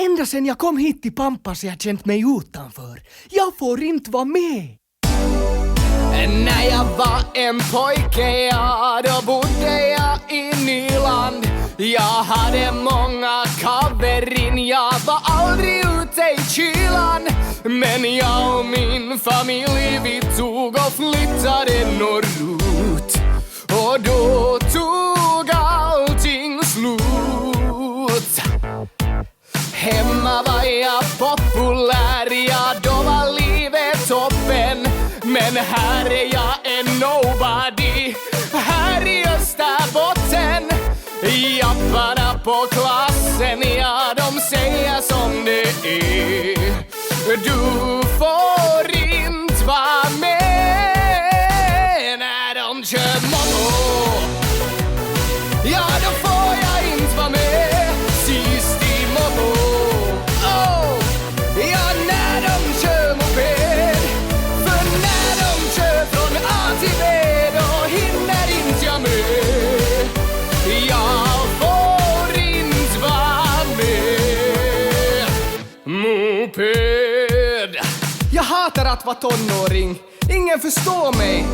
Ända sen jag kom hit till Pampas jag känt mig utanför. Jag får inte vara med. När jag var en pojke, ja, då bodde jag i Nyland. Jag hade många kaverin, jag var aldrig ute i kylan. Men jag och min familj, vi tog och flyttade norrut. Och då tog allting slut. Hemma var jag populär, ja då var livet toppen. Men här är jag en nobody, här i Österbotten. Japparna på klassen, ja de säger som det är. Du får inte vara med när de kör momo. Ja då får jag inte vara med sist i momo. Oh, ja när de kör moped. För när de kör från A till B, då hinner inte jag med. Jag får inte vara med. Moped. Jag hatar att vara tonåring. Ingen förstår mig.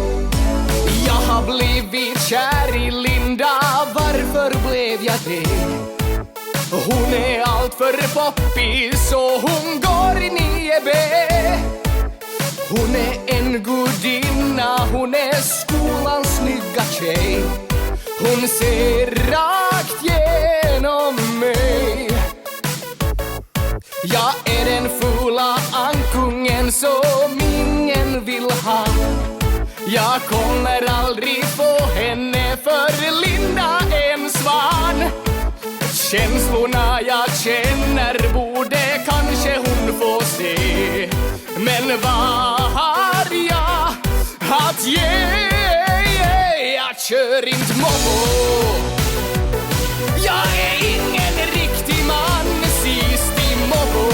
Jag har blivit kär i Linda. Varför blev jag det? Hon är allt för poppis och hon går i 9B. Hon är en gudinna, hon är skolans snygga tjej. Hon ser rakt genom mig. Jag är den fula ankungen som ingen vill ha. Jag kommer aldrig få henne för Linda är en svan. Känslorna jag känner borde kanske hon få se. Men vad har jag att ge? Jag kör inte momo. Jag är ingen riktig man sist i momo.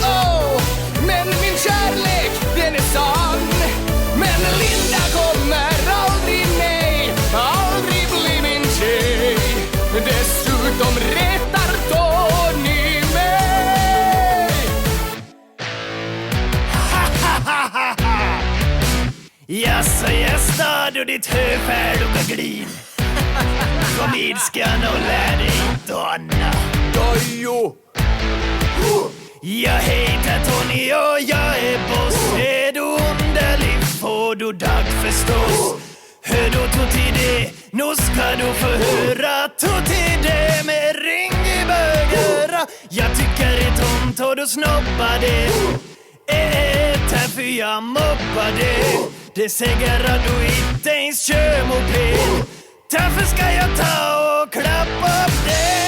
Oh, men min kärlek den är sann. Men Linda kommer aldrig mig, aldrig bli min tjej. Dessutom retar Tony mig. Jaså, gästa du ditt höfärdiga glin. Kom hit ska jag nog lära dig donna. Dojo. Jag heter Tony och jag är boss. Är du underlig får du dag förstås. Hör du till det, nu ska du få höra. Till det med ring i bögera. Jag tycker det är tomt och du snobbar det. Därför jag mobbar det. Det säger att du inte ens kör moped. Därför ska jag ta och klappa upp det.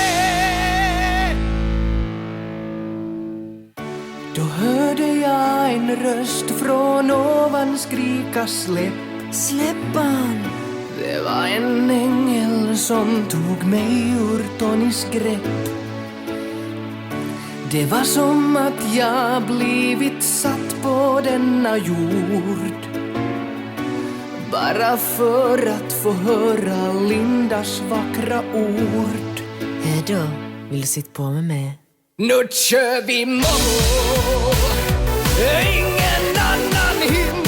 Då hörde jag en röst från ovan skrika släpp. Släppan. Det var en ängel som tog mig ur Tonys grepp. Det var som att jag blivit satt på denna jord. Bara för att få höra Lindas vackra ord. Hej då, vill du sitta på med mig? Nu kör vi momo. Ingen annan hinner.